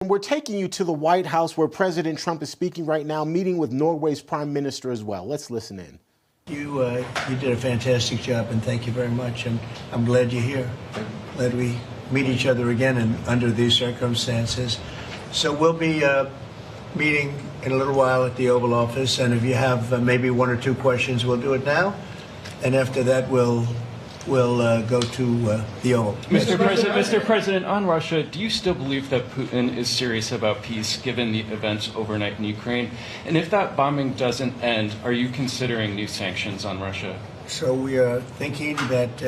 We're taking you to the White House where President Trump is speaking right now, meeting with Norway's prime minister as well. Let's listen in. You did a fantastic job, and thank you very much. And I'm glad you're here. Glad we meet each other again under these circumstances. So we'll be meeting in a little while at the Oval Office, and if you have maybe one or two questions, we'll do it now. And after that, we'll go to the Oval. Mr. President, on Russia, do you still believe that Putin is serious about peace, given the events overnight in Ukraine? And if that bombing doesn't end, are you considering new sanctions on Russia? So we are thinking that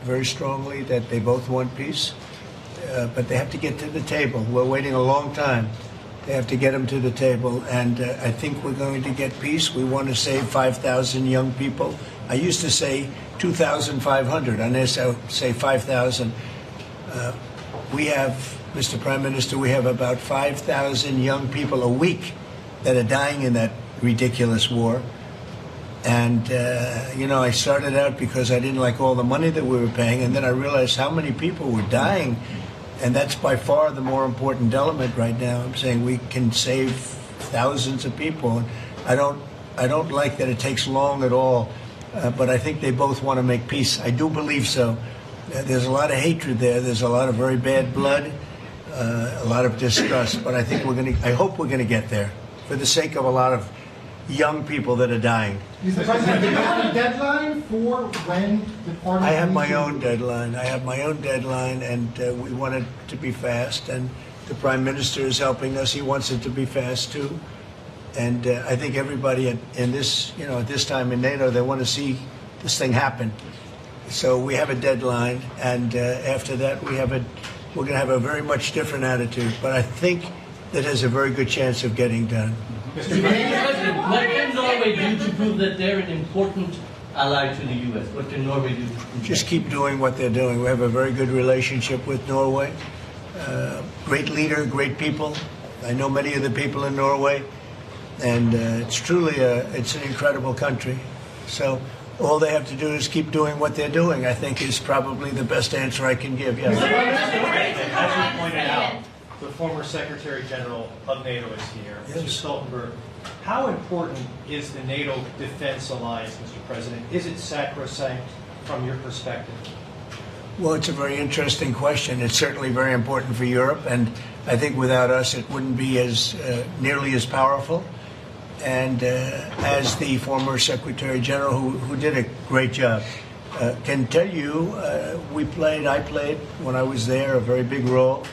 very strongly that they both want peace, but they have to get to the table. We're waiting a long time. They have to get them to the table, and I think we're going to get peace. We want to save 5,000 young people. I used to say 2,500. I now say 5,000. We have, Mr. Prime Minister, we have about 5,000 young people a week that are dying in that ridiculous war. And, I started out because I didn't like all the money that we were paying, and then I realized how many people were dying. And that's by far the more important element right now. I'm saying we can save thousands of people. And I don't like that it takes long at all. But I think they both want to make peace. I do believe so. There's a lot of hatred there. There's a lot of very bad blood, a lot of distrust. But I think I hope we're going to get there for the sake of a lot of young people that are dying. Mr. President, do you have a deadline for when the party? I have my own deadline. And we want it to be fast. And the Prime Minister is helping us. He wants it to be fast too. And I think everybody in this, at this time in NATO, they want to see this thing happen. So we have a deadline, and after that, we're going to have a very much different attitude. But I think that has a very good chance of getting done. Mr. President, what can Norway do to prove that they're an important ally to the U.S.? What can Norway do? Just keep doing what they're doing. We have a very good relationship with Norway. Great leader, great people. I know many of the people in Norway. And it's truly it's an incredible country. So all they have to do is keep doing what they're doing, I think, is probably the best answer I can give. Yes. As you pointed out, the former Secretary General of NATO is here, Mr. Stoltenberg. How important is the NATO defense alliance, Mr. President? Is it sacrosanct from your perspective? Well, it's a very interesting question. It's certainly very important for Europe, and I think without us it wouldn't be as nearly as powerful. And as the former Secretary General, who did a great job, can tell you, I played when I was there a very big role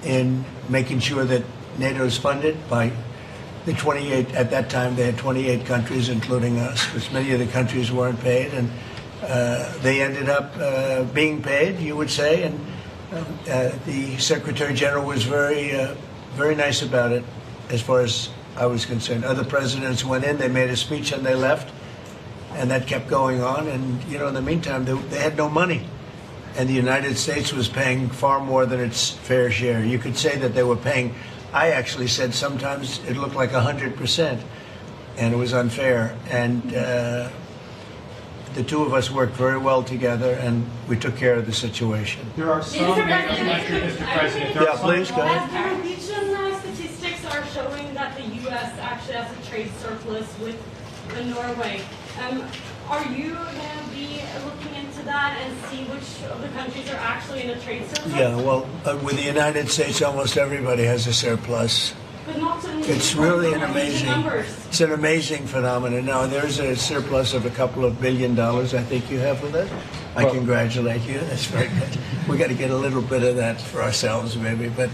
in making sure that NATO is funded by the 28. At that time, they had 28 countries, including us, because many of the countries weren't paid, and they ended up being paid, you would say. And the Secretary General was very nice about it, as far as I was concerned. Other presidents went in, they made a speech, and they left, and that kept going on. And in the meantime, they had no money, and the United States was paying far more than its fair share. You could say that they were paying. I actually said sometimes it looked like 100%, and it was unfair. And the two of us worked very well together, and we took care of the situation. There are some Mr. President. Yeah, please go ahead. Norwegian statistics are showing that the U.S. actually has a trade surplus with Norway. Are you going to be looking into that and see which of the countries are actually in a trade surplus? Yeah, well, with the United States, almost everybody has a surplus. But not It's really an amazing, numbers. it's an amazing phenomenon. Now, there's a surplus of $2 billion, I think you have with it. I congratulate you. That's very good. We got to get a little bit of that for ourselves, maybe. But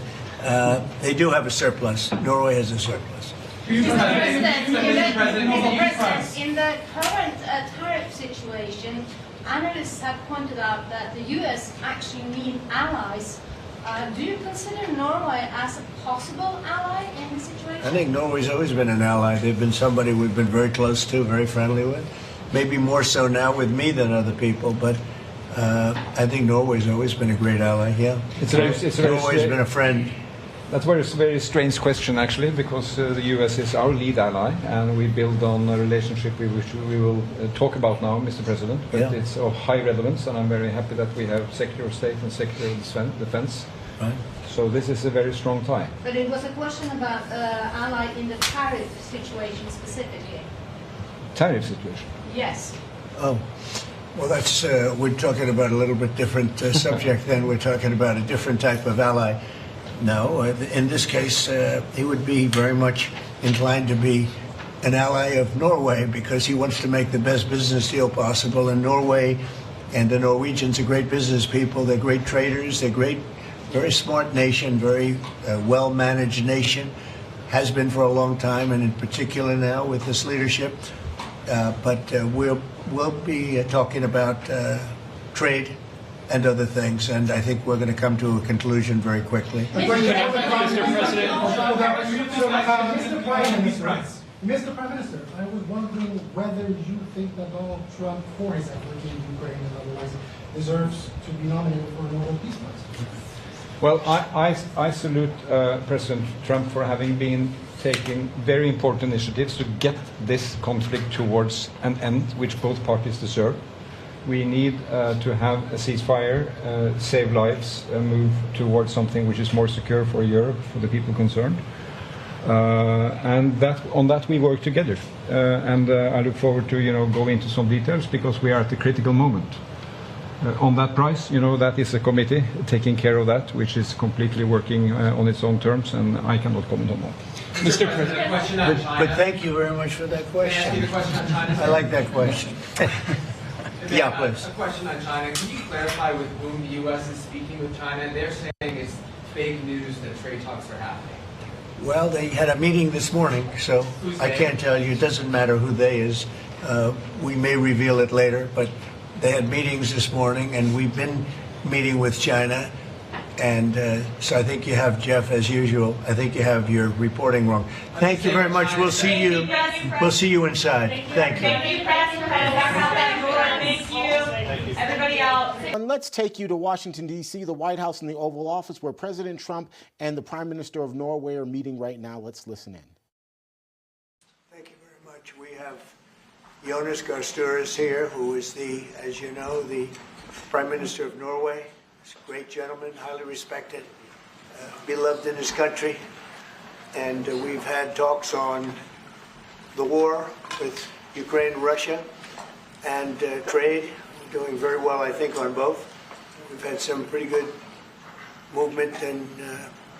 they do have a surplus. Norway has a surplus. Mr. President, in the current tariff situation, analysts have pointed out that the U.S. actually need allies. Do you consider Norway as a possible ally in the situation? I think Norway's always been an ally. They've been somebody we've been very close to, very friendly with. Maybe more so now with me than other people, but I think Norway's always been a great ally, yeah. Norway's been a friend. That's a very strange question, actually, because the U.S. is our lead ally, and we build on a relationship which we will talk about now, Mr. President. But it's of high relevance, and I'm very happy that we have Secretary of State and Secretary of Defense. Right. So this is a very strong tie. But it was a question about ally in the tariff situation specifically. Tariff situation. Yes. Oh, well, that's we're talking about a little bit different subject. Then we're talking about a different type of ally. No, in this case, he would be very much inclined to be an ally of Norway because he wants to make the best business deal possible. And Norway and the Norwegians are great business people. They're great traders. They're great, very smart nation, very well-managed nation. Has been for a long time, and in particular now with this leadership. But we'll be talking about trade and other things, and I think we're going to come to a conclusion very quickly. Mr. Prime Minister, I was wondering whether you think that Donald Trump, for his effort in Ukraine and otherwise, deserves to be nominated for a Nobel Peace Prize. Well, I salute President Trump for having been taking very important initiatives to get this conflict towards an end, which both parties deserve. We need to have a ceasefire, save lives, move towards something which is more secure for Europe, for the people concerned. And on that we work together. And I look forward to go into some details because we are at a critical moment. On that price, that is a committee taking care of that, which is completely working on its own terms, and I cannot comment on that. Mr. President, but thank you very much for that question. I like that question. Yeah, please. A question on China. Can you clarify with whom the U.S. is speaking with China? They're saying it's fake news that trade talks are happening. Well, they had a meeting this morning, so I can't tell you. It doesn't matter who they is. We may reveal it later, but they had meetings this morning, and we've been meeting with China. And so I think you have, Jeff, as usual, I think you have your reporting wrong. Thank you very much. We'll see you. We'll see you inside. Thank you. Thank you, President. Thank you. Everybody else. And let's take you to Washington, D.C., the White House and the Oval Office, where President Trump and the Prime Minister of Norway are meeting right now. Let's listen in. Thank you very much. We have Jonas Gahr Støre here, who is as you know, the Prime Minister of Norway. He's a great gentleman, highly respected, beloved in his country. And we've had talks on the war with Ukraine and Russia and trade. We're doing very well, I think, on both. We've had some pretty good movement in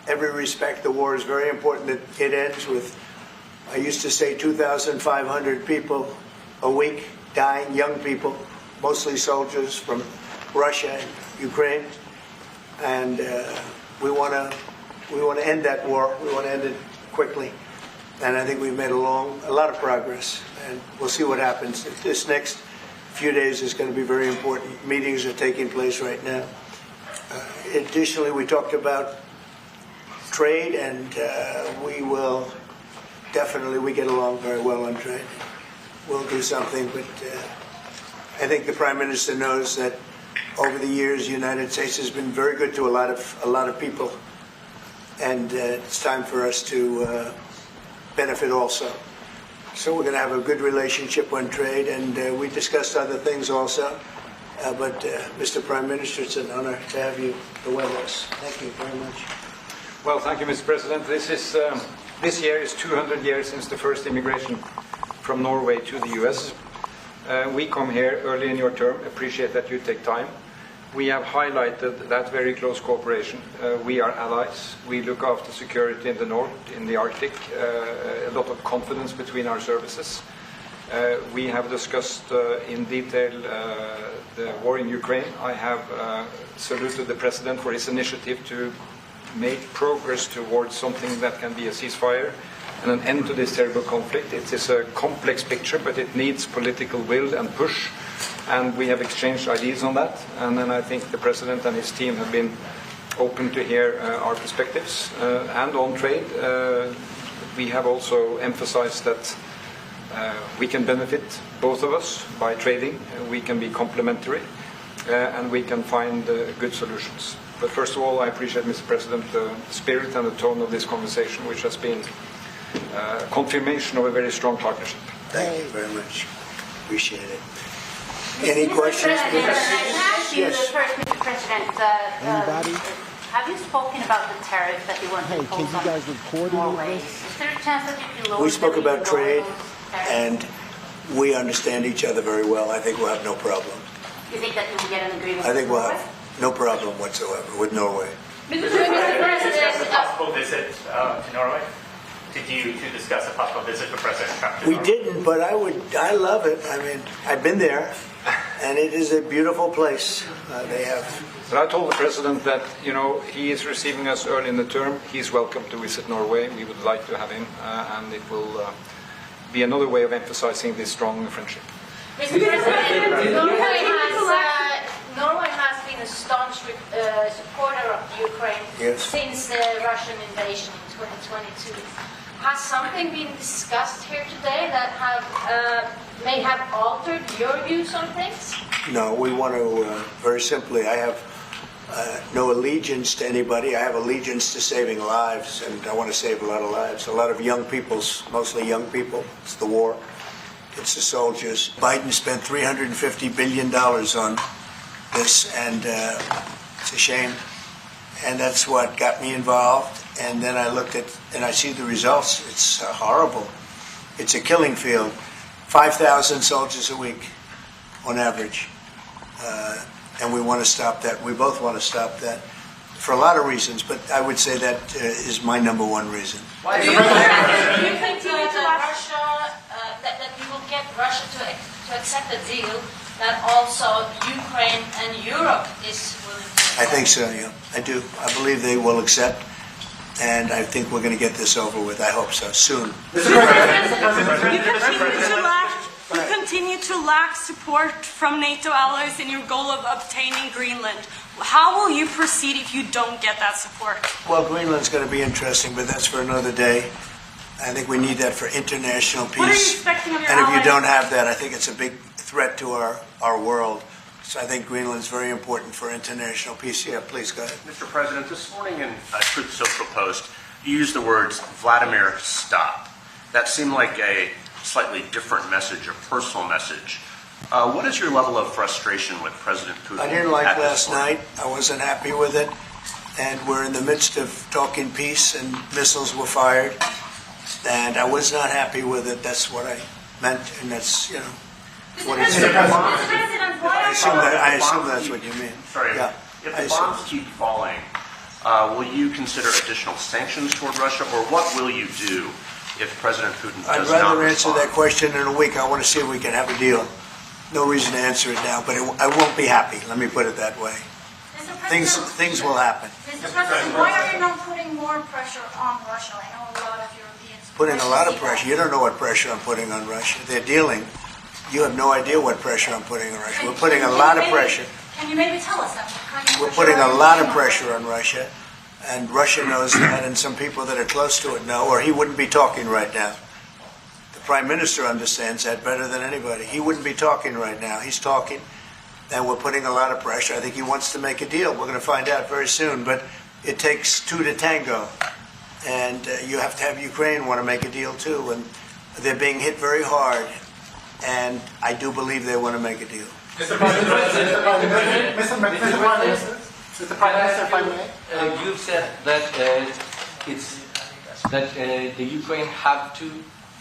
every respect. The war is very important that it ends with, I used to say, 2,500 people a week dying, young people, mostly soldiers from Russia and Ukraine, and we want to end that war. We want to end it quickly, and I think we've made a lot of progress, and we'll see what happens. This next few days is going to be very important. Meetings are taking place right now. Additionally, we talked about trade, and we get along very well on trade. We'll do something, but I think the Prime Minister knows that over the years, the United States has been very good to a lot of people, and it's time for us to benefit also. So we're going to have a good relationship on trade, and we discussed other things also. But Mr. Prime Minister, it's an honor to have you with us. Thank you very much. Well, thank you, Mr. President. This year is 200 years since the first immigration from Norway to the U.S. We come here early in your term, appreciate that you take time. We have highlighted that very close cooperation. We are allies. We look after security in the north, in the Arctic, a lot of confidence between our services. We have discussed in detail the war in Ukraine. I have saluted the President for his initiative to make progress towards something that can be a ceasefire and an end to this terrible conflict. It is a complex picture, but it needs political will and push, and we have exchanged ideas on that. And then I think the President and his team have been open to hear our perspectives. And on trade, we have also emphasized that we can benefit, both of us, by trading. We can be complementary, and we can find good solutions. But first of all, I appreciate, Mr. President, the spirit and the tone of this conversation, which has been confirmation of a very strong partnership. Thank you very much. Appreciate it. Any questions? Yes. Yes. First, Mr. President, Anybody? have you spoken about the tariff that you want to Hey, impose can you on guys record any of Norway? this? Is there a chance that you can lower We spoke them, about lower trade, those tariffs? and we understand each other very well. I think we'll have no problem. You think that you will get an agreement I think with we'll Norway? have no problem whatsoever with Norway. Mr. Discuss a President, possible visit to Norway? Did you two discuss a possible visit for President Trump to We Norway? didn't, but I love it. I mean, I've been there, and it is a beautiful place. They have. But I told the president that, you know, he is receiving us early in the term. He's welcome to visit Norway. We would like to have him, and it will be another way of emphasizing this strong friendship. Mr. President, Norway has been a staunch supporter of Ukraine since the Russian invasion in 2022. Has something been discussed here today that may have altered your views on things? No, we want to, very simply, I have no allegiance to anybody. I have allegiance to saving lives, and I want to save a lot of lives. A lot of young people, mostly young people. It's the war. It's the soldiers. Biden spent $350 billion on this, and it's a shame. And that's what got me involved. And then I looked at, and I see the results. It's horrible. It's a killing field. 5,000 soldiers a week on average. And we want to stop that. We both want to stop that for a lot of reasons, but I would say that is my number one reason. Why do you think that you will get Russia to accept a deal that also Ukraine and Europe is willing to? I think so, yeah. I do. I believe they will accept, and I think we're going to get this over with. I hope so, soon. You continue to lack support from NATO allies in your goal of obtaining Greenland. How will you proceed if you don't get that support? Well, Greenland's going to be interesting, but that's for another day. I think we need that for international peace. What are you expecting of your And if you allies? don't have that, I think it's a big threat to our world. So I think Greenland's very important for international peace. Yeah, please go ahead. Mr. President, this morning in Truth Social Post, you used the words, Vladimir, stop. That seemed like a slightly different message, a personal message. What is your level of frustration with President Putin? I didn't like at this last point? night. I wasn't happy with it. And we're in the midst of talking peace, and missiles were fired. And I was not happy with it. That's what I meant, and that's, what it said. I assume that's what you mean. Sorry, Yeah, if I the assume. bombs keep falling, will you consider additional sanctions toward Russia, or what will you do if President Putin I'd does not rather answer respond? that question in a week. I want to see if we can have a deal. No reason to answer it now, but I won't be happy. Let me put it that way. Things will happen. Mr. President, why are you not putting more pressure on Russia? I know a lot of Europeans. Putting a lot of pressure. You don't know what pressure I'm putting on Russia. They're dealing. You have no idea what pressure I'm putting on Russia. We're putting a lot of pressure. Can you maybe tell us that? We're putting a lot of pressure on Russia, and Russia knows that, and some people that are close to it know, or he wouldn't be talking right now. The Prime Minister understands that better than anybody. He wouldn't be talking right now. He's talking, and we're putting a lot of pressure. I think he wants to make a deal. We're going to find out very soon, but it takes two to tango, and you have to have Ukraine want to make a deal too, and they're being hit very hard, and I do believe they want to make a deal. Mr. President, Mr. Prime Minister, if I may. You've said that the Ukraine have to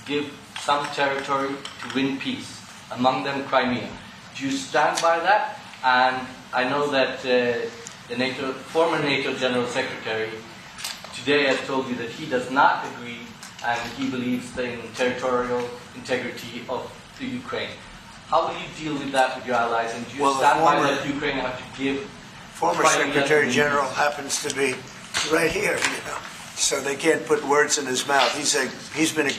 give some territory to win peace, among them Crimea. Do you stand by that? And I know that the former NATO General Secretary today has told you that he does not agree, and he believes in territorial integrity of the Ukraine. How will you deal with that with your allies? And do you stand by that Ukraine have to give? Former Secretary General happens to be right here, so they can't put words in his mouth. He's been a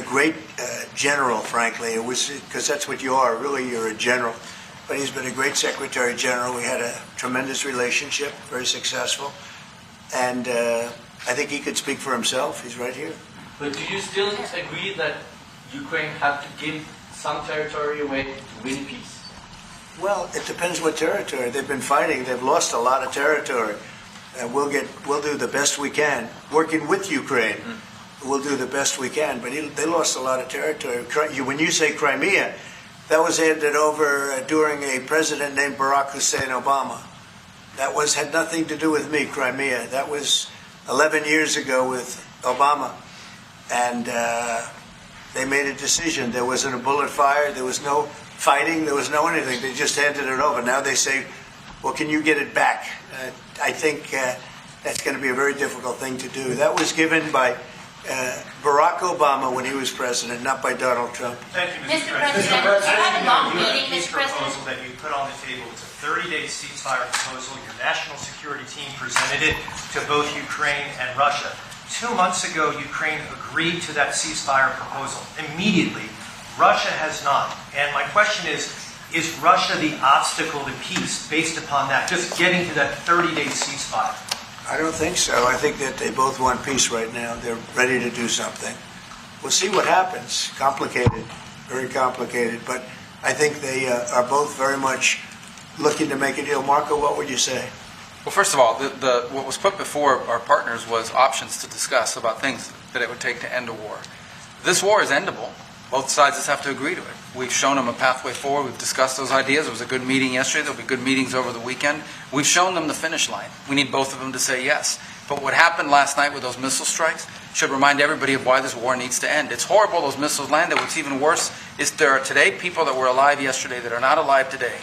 great general, frankly. It was because that's what you are. Really, you're a general. But he's been a great Secretary General. We had a tremendous relationship, very successful, and I think he could speak for himself. He's right here. But do you still agree that Ukraine have to give some territory away to win peace? Well, it depends what territory. They've been fighting. They've lost a lot of territory. We'll do the best we can. Working with Ukraine, we'll do the best we can. But they lost a lot of territory. When you say Crimea, that was handed over during a president named Barack Hussein Obama. That had nothing to do with me, Crimea. That was 11 years ago with Obama. And they made a decision. There wasn't a bullet fired. There was no fighting. There was no anything. They just handed it over. Now they say, well, can you get it back? I think that's going to be a very difficult thing to do. That was given by Barack Obama when he was president, not by Donald Trump. Thank you, Mr. President. You had a long meeting, Mr. President. Proposal that you put on the table, it's a 30-day ceasefire proposal. Your national security team presented it to both Ukraine and Russia. 2 months ago, Ukraine agreed to that ceasefire proposal. Immediately, Russia has not. And my question is Russia the obstacle to peace based upon that, just getting to that 30-day ceasefire? I don't think so. I think that they both want peace right now. They're ready to do something. We'll see what happens. Complicated, very complicated. But I think they are both very much looking to make a deal. Marco, what would you say? Well, first of all, what was put before our partners was options to discuss about things that it would take to end a war. This war is endable. Both sides just have to agree to it. We've shown them a pathway forward. We've discussed those ideas. It was a good meeting yesterday. There'll be good meetings over the weekend. We've shown them the finish line. We need both of them to say yes. But what happened last night with those missile strikes should remind everybody of why this war needs to end. It's horrible those missiles landed. What's even worse is there are today people that were alive yesterday that are not alive today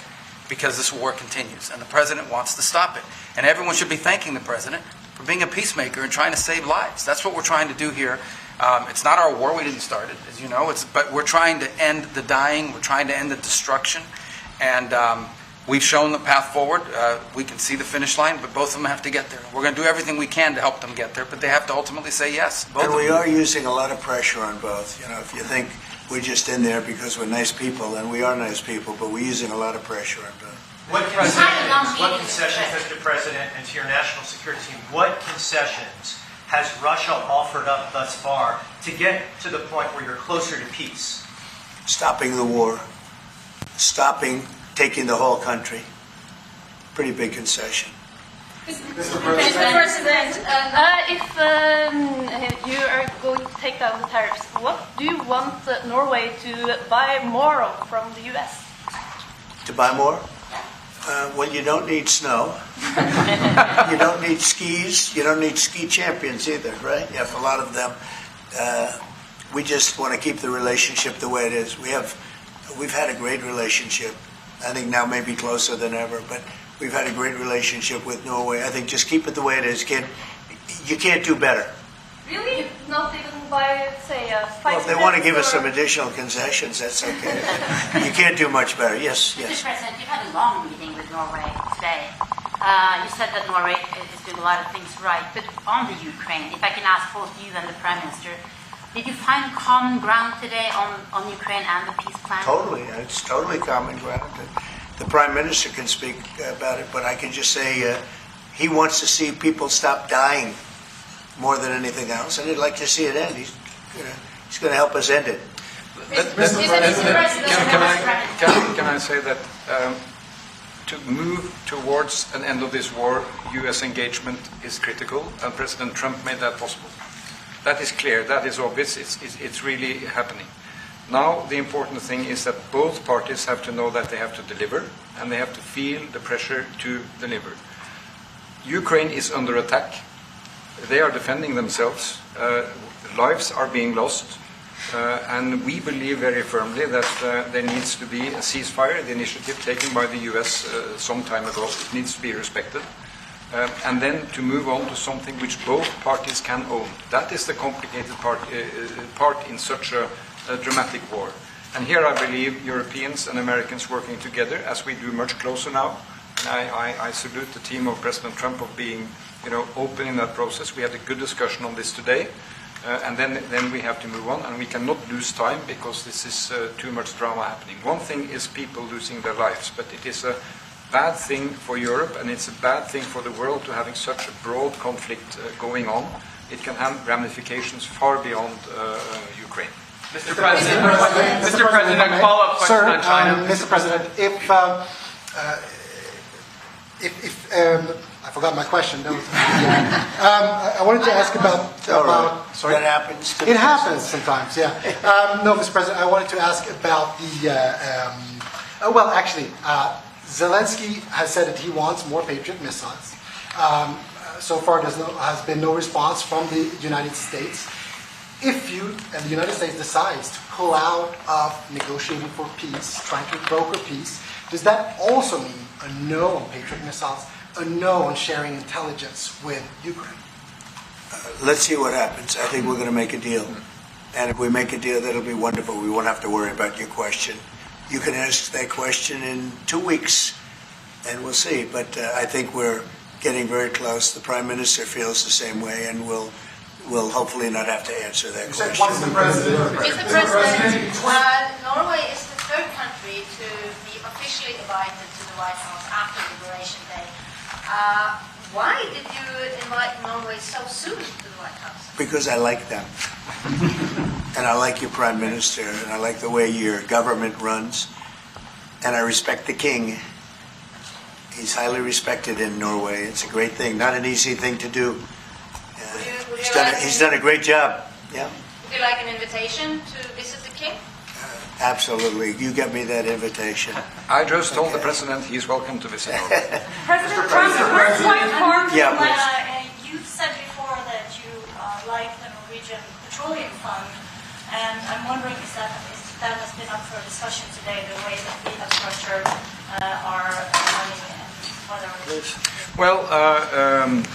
because this war continues. And the president wants to stop it. And everyone should be thanking the president for being a peacemaker and trying to save lives. That's what we're trying to do here. It's not our war. We didn't start it, as you know. But we're trying to end the dying. We're trying to end the destruction. And we've shown the path forward. We can see the finish line, but both of them have to get there. We're going to do everything we can to help them get there, but they have to ultimately say yes. And we are using a lot of pressure on both. You know, if you think we're just in there because we're nice people, and we are nice people, but we're using a lot of pressure on both. What concessions, Mr. President, and to your national security team, what concessions has Russia offered up thus far to get to the point where you're closer to peace? Stopping the war. Stopping taking the whole country. Pretty big concession. Mr. President, if you are going to take down the tariffs, what do you want Norway to buy more of from the U.S.? To buy more? Well, you don't need snow. You don't need skis. You don't need ski champions either, right? You have a lot of them. We just want to keep the relationship the way it is. We've had a great relationship. I think now maybe closer than ever, but we've had a great relationship with Norway. I think just keep it the way it is, kid. You can't do better. Really? Not even by, say, a fight? Well, if they want to give us some additional concessions, that's okay. You can't do much better. Yes, yes. Mr. President, you've had a long meeting with Norway today. You said that Norway is doing a lot of things right, but on the Ukraine, if I can ask both you and the Prime Minister, did you find common ground today on Ukraine and the peace plan? Totally. It's totally common ground. The Prime Minister can speak about it, but I can just say he wants to see people stop dying more than anything else, and he'd like to see it end. He's going to help us end it. Can I say that to move towards an end of this war, U.S. engagement is critical, and President Trump made that possible. That is clear. That is obvious. It's really happening. Now, the important thing is that both parties have to know that they have to deliver, and they have to feel the pressure to deliver. Ukraine is under attack. They are defending themselves. Lives are being lost. And we believe very firmly that there needs to be a ceasefire, the initiative taken by the US some time ago. It needs to be respected. And then to move on to something which both parties can own. That is the complicated part in such a dramatic war. And here I believe Europeans and Americans working together, as we do much closer now. And I salute the team of President Trump of being open in that process. We had a good discussion on this today. And then we have to move on, and we cannot lose time because this is too much drama happening. One thing is people losing their lives, but it is a bad thing for Europe, and it's a bad thing for the world to having such a broad conflict going on. It can have ramifications far beyond Ukraine. Mr. President, a follow-up question on China. Mr. President, if I forgot my question. I wanted to ask about sorry. That happens. It happens sometimes, yeah. No, Mr. President, I wanted to ask about the. Zelensky has said that he wants more Patriot missiles. So far, there has been no response from the United States. If you and the United States decides to pull out of negotiating for peace, trying to broker peace, does that also mean a no on Patriot missiles, a no on sharing intelligence with Ukraine? Let's see what happens. I think we're going to make a deal. And if we make a deal, that'll be wonderful. We won't have to worry about your question. You can ask that question in 2 weeks, and we'll see. But I think we're getting very close. The Prime Minister feels the same way, and we'll hopefully not have to answer that question. What's the president? Mr. President, Norway is the third country to be officially invited to the White House after Liberation Day. Why did you invite Norway so soon to the White House? Because I like them. And I like your Prime Minister, and I like the way your government runs. And I respect the King. He's highly respected in Norway. It's a great thing, not an easy thing to do. He's done a great job. Yeah. Would you like an invitation to visit the King? Absolutely. You get me that invitation. I just told the President he's welcome to visit Norway. President Trump, we're quite far from Yeah, You've said before that you like the Norwegian Petroleum Fund, and I'm wondering if that has been up for discussion today, the way that we have structured our money and whether Well,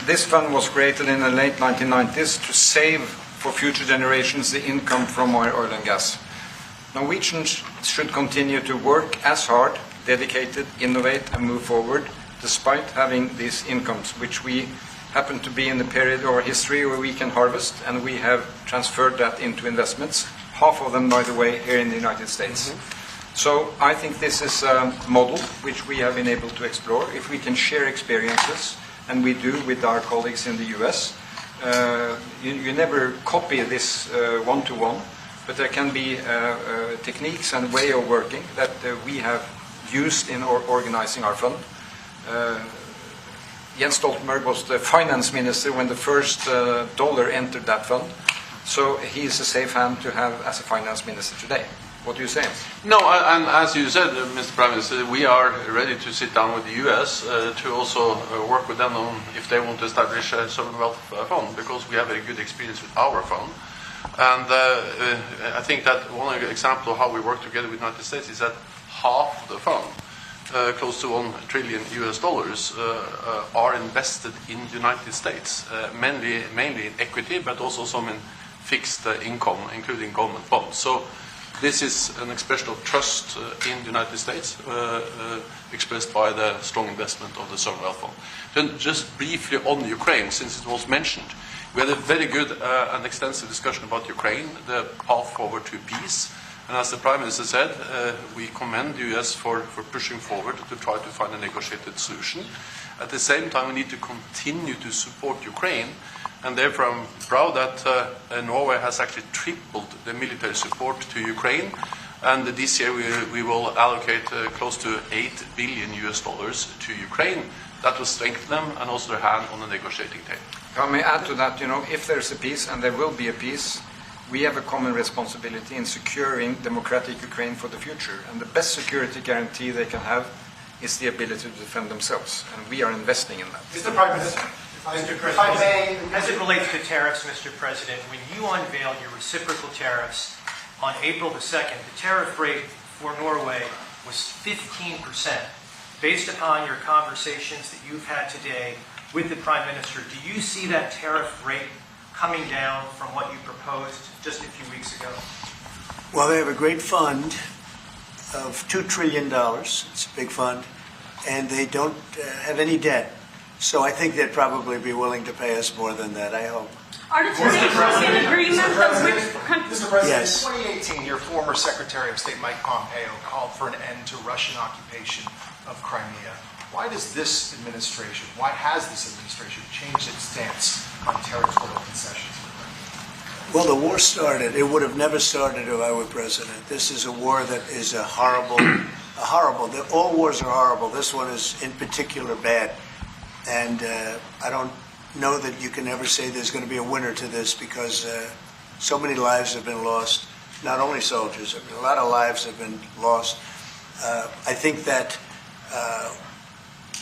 this fund was created in the late 1990s to save for future generations the income from our oil and gas. Norwegians should continue to work as hard, dedicated, innovate and move forward despite having these incomes, which we happen to be in the period of our history where we can harvest, and we have transferred that into investments, half of them, by the way, here in the United States. So I think this is a model which we have been able to explore. If we can share experiences, and we do with our colleagues in the US, you never copy this one-to-one, but there can be techniques and way of working that we have used in organizing our fund. Jens Stoltenberg was the finance minister when the first dollar entered that fund, so he is a safe hand to have as a finance minister today. What do you say? No, and as you said, Mr. Prime Minister, we are ready to sit down with the US to also work with them on if they want to establish a sovereign wealth fund, because we have a good experience with our fund. And I think that one example of how we work together with the United States is that half of the fund, close to $1 trillion US, are invested in the United States, mainly in equity, but also some in fixed income, including government bonds. So this is an expression of trust in the United States, expressed by the strong investment of the sovereign wealth fund. Then just briefly on Ukraine, since it was mentioned, we had a very good and extensive discussion about Ukraine, the path forward to peace. And as the Prime Minister said, we commend the US for pushing forward to try to find a negotiated solution. At the same time, we need to continue to support Ukraine. And therefore, I'm proud that Norway has actually tripled the military support to Ukraine. And this year, we will allocate close to $8 billion to Ukraine. That will strengthen them and also their hand on the negotiating table. If I may add to that, if there's a peace, and there will be a peace, we have a common responsibility in securing democratic Ukraine for the future. And the best security guarantee they can have is the ability to defend themselves. And we are investing in that. Mr. Prime Minister, if I may... As it relates to tariffs, Mr. President, when you unveiled your reciprocal tariffs on April the 2nd, the tariff rate for Norway was 15%. Based upon your conversations that you've had today with the Prime Minister, do you see that tariff rate coming down from what you proposed just a few weeks ago? Well, they have a great fund of $2 trillion. It's a big fund. And they don't have any debt. So I think they'd probably be willing to pay us more than that, I hope. Are the two nations in agreement of which countries? Mr. President, Yes. in 2018, your former Secretary of State Mike Pompeo called for an end to Russian occupation of Crimea. Why has this administration changed its stance on territorial concessions? Well, the war started. It would have never started if I were president. This is a war that is horrible. All wars are horrible. This one is in particular bad. And I don't know that you can ever say there's going to be a winner to this, because so many lives have been lost. Not only soldiers, a lot of lives have been lost. I think that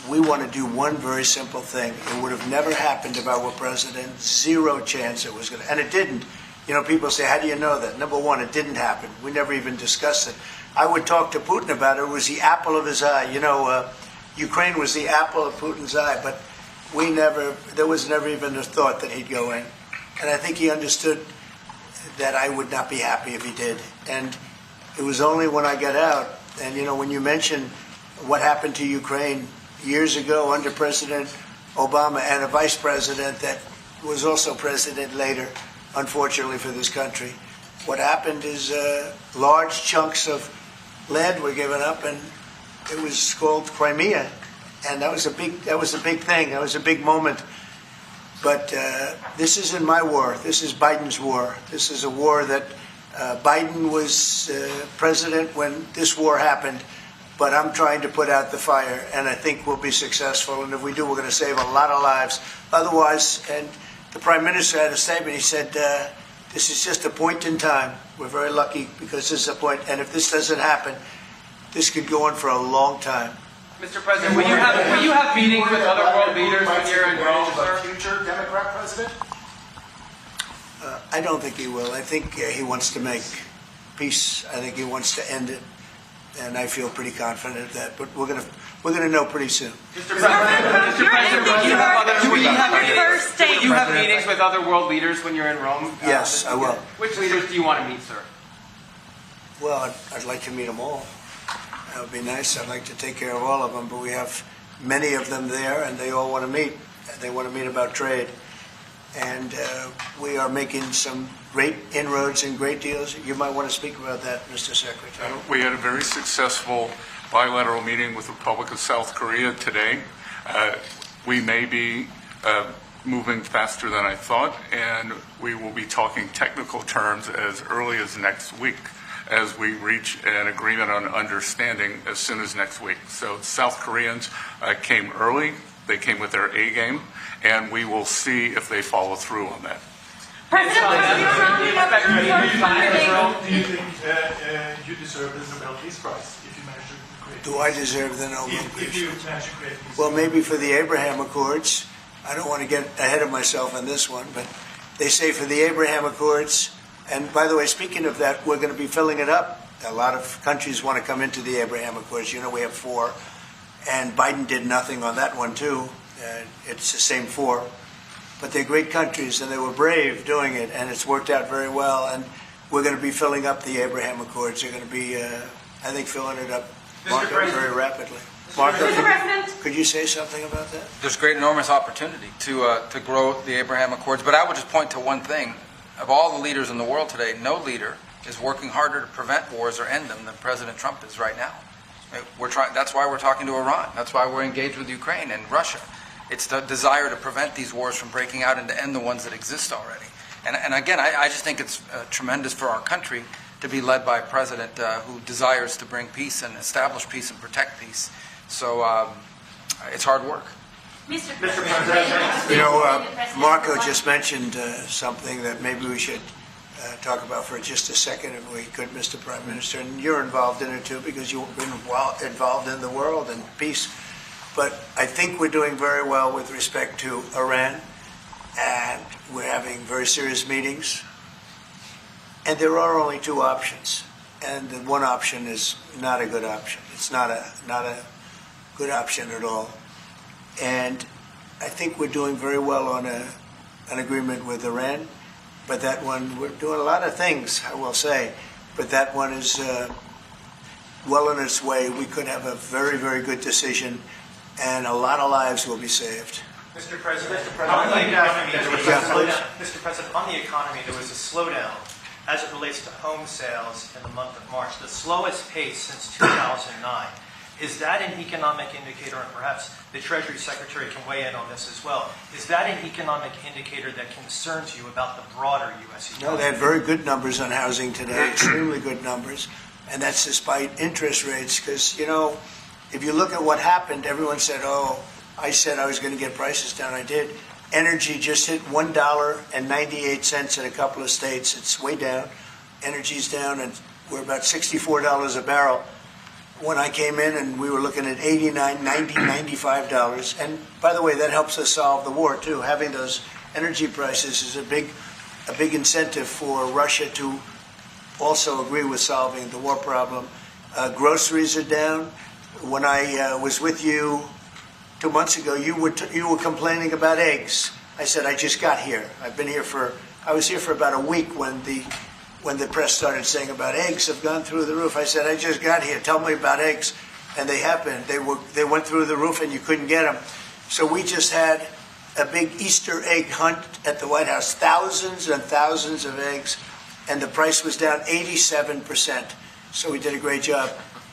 we want to do one very simple thing. It would have never happened if I were president. Zero chance it was going to. And it didn't. You know, people say, how do you know that? Number one, it didn't happen. We never even discussed it. I would talk to Putin about it. It was the apple of his eye. You know, Ukraine was the apple of Putin's eye, but there was never even a thought that he'd go in. And I think he understood that I would not be happy if he did. And it was only when I got out, and you know, when you mention what happened to Ukraine years ago under President Obama and a vice president that was also president later, unfortunately for this country, what happened is large chunks of land were given up, and it was called Crimea, and that was a big thing. That was a big moment. But this isn't my war. This is Biden's war. This is a war that Biden was president when this war happened. But I'm trying to put out the fire, and I think we'll be successful. And if we do, we're going to save a lot of lives. Otherwise, and the Prime Minister had a statement. He said, this is just a point in time. We're very lucky because this is a point. And if this doesn't happen, this could go on for a long time. Mr. President, will you have meetings with other world leaders when you're in Rome, sir? Future Democrat president? I don't think he will. I think he wants to make peace. I think he wants to end it. And I feel pretty confident of that. But we're gonna know pretty soon. Mr. President, will you have meetings with other world leaders when you're in Rome? Yes, I will. Which leaders do you want to meet, sir? Well, I'd like to meet them all. That would be nice. I'd like to take care of all of them. But we have many of them there, and they all want to meet. They want to meet about trade. And we are making some great inroads and great deals. You might want to speak about that, Mr. Secretary. We had a very successful bilateral meeting with the Republic of South Korea today. We may be moving faster than I thought, and we will be talking technical terms as early as next week as we reach an agreement on understanding as soon as next week. So South Koreans came early. They came with their A game, and we will see if they follow through on that. Do you think you deserve the Nobel Peace Prize if you manage to create? Do I deserve the Nobel Peace? If you manage to create peace? Well, maybe for the Abraham Accords. I don't want to get ahead of myself on this one, but they say for the Abraham Accords. And by the way, speaking of that, we're going to be filling it up. A lot of countries want to come into the Abraham Accords. You know, we have 4. And Biden did nothing on that one, too. It's the same 4. But they're great countries, and they were brave doing it, and it's worked out very well. And we're going to be filling up the Abraham Accords. They're going to be, I think, filling it up, Marco, very rapidly. Marco, could you say something about that? There's great, enormous opportunity to grow the Abraham Accords. But I would just point to one thing. Of all the leaders in the world today, no leader is working harder to prevent wars or end them than President Trump is right now. That's why we're talking to Iran. That's why we're engaged with Ukraine and Russia. It's the desire to prevent these wars from breaking out and to end the ones that exist already. And again, I just think it's tremendous for our country to be led by a president who desires to bring peace and establish peace and protect peace. So it's hard work. Mr. President. You know, Marco just mentioned something that maybe we should talk about for just a second, if we could, Mr. Prime Minister. And you're involved in it, too, because you've been involved in the world and peace. But I think we're doing very well with respect to Iran, and we're having very serious meetings. And there are only 2 options, and the one option is not a good option. It's not a good option at all. And I think we're doing very well on an agreement with Iran, but that one, we're doing a lot of things, I will say, but that one is well on its way. We could have a very, very good decision, and a lot of lives will be saved. Mr. President, on the economy, there was a slowdown. Mr. President, on the economy, there was a slowdown as it relates to home sales in the month of March, the slowest pace since 2009. Is that an economic indicator, and perhaps the Treasury Secretary can weigh in on this as well, is that an economic indicator that concerns you about the broader U.S. economy? No, they had very good numbers on housing today, extremely good numbers, and that's despite interest rates, because, you know, if you look at what happened, everyone said, oh, I said I was going to get prices down. I did. Energy just hit $1.98 in a couple of states. It's way down. Energy's down, and we're about $64 a barrel. when I came in, and we were looking at $89, $90, $95. And by the way, that helps us solve the war too. Having those energy prices is a big incentive for Russia to also agree with solving the war problem. Groceries are down. When I was with you 2 months ago, you were complaining about eggs. I said, I just got here. I was here for about a week when the press started saying about eggs have gone through the roof. I said, I just got here. Tell me about eggs. And they happened. They went through the roof and you couldn't get them. So we just had a big Easter egg hunt at the White House. Thousands and thousands of eggs. And the price was down 87%. So we did a great job.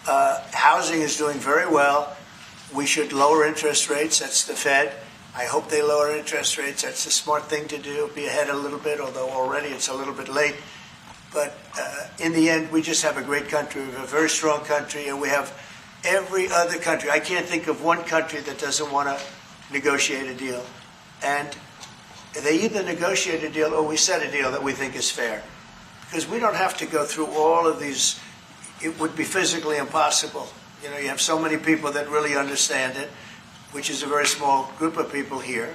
Housing is doing very well. We should lower interest rates. That's the Fed. I hope they lower interest rates. That's the smart thing to do. Be ahead a little bit, although already it's a little bit late. But in the end, we just have a great country. We have a very strong country, and we have every other country. I can't think of one country that doesn't want to negotiate a deal. And they either negotiate a deal or we set a deal that we think is fair. Because we don't have to go through all of these. It would be physically impossible. You know, you have so many people that really understand it, which is a very small group of people here.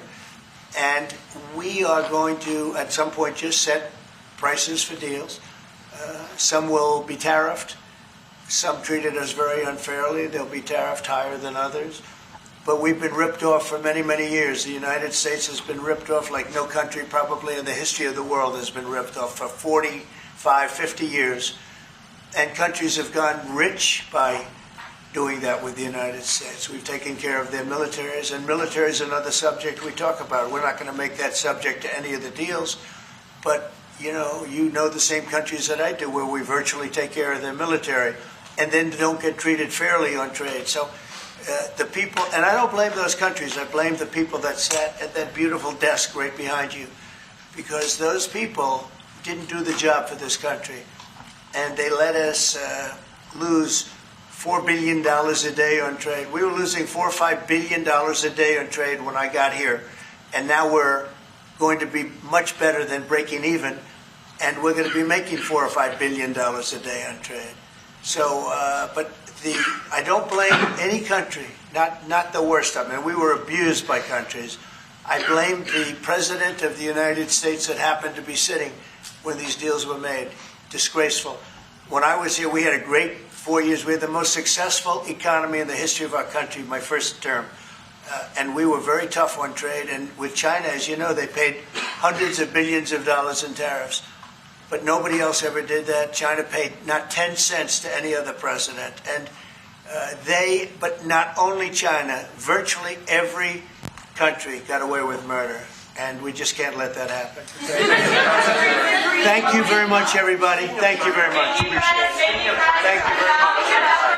And we are going to, at some point, just set prices for deals. Some will be tariffed. Some treated us very unfairly. They'll be tariffed higher than others. But we've been ripped off for many, many years. The United States has been ripped off like no country probably in the history of the world has been ripped off for 45, 50 years. And countries have gotten rich by doing that with the United States. We've taken care of their militaries, and military is another subject we talk about. We're not going to make that subject to any of the deals, but you know the same countries that I do where we virtually take care of their military and then don't get treated fairly on trade. So the people, and I don't blame those countries, I blame the people that sat at that beautiful desk right behind you, because those people didn't do the job for this country, and they let us lose $4 billion a day on trade. We were losing $4 or $5 billion a day on trade when I got here, and now we're going to be much better than breaking even, and we're going to be making $4 or $5 billion a day on trade. So, I don't blame any country, not the worst of them. We were abused by countries. I blame the President of the United States that happened to be sitting when these deals were made. Disgraceful. When I was here, we had a great 4 years. We had the most successful economy in the history of our country, my first term. And we were very tough on trade. And with China, as you know, they paid hundreds of billions of dollars in tariffs. But nobody else ever did that. China paid not 10 cents to any other president. And but not only China, virtually every country got away with murder. And we just can't let that happen. Thank you very much, everybody. Thank you very much. Appreciate it.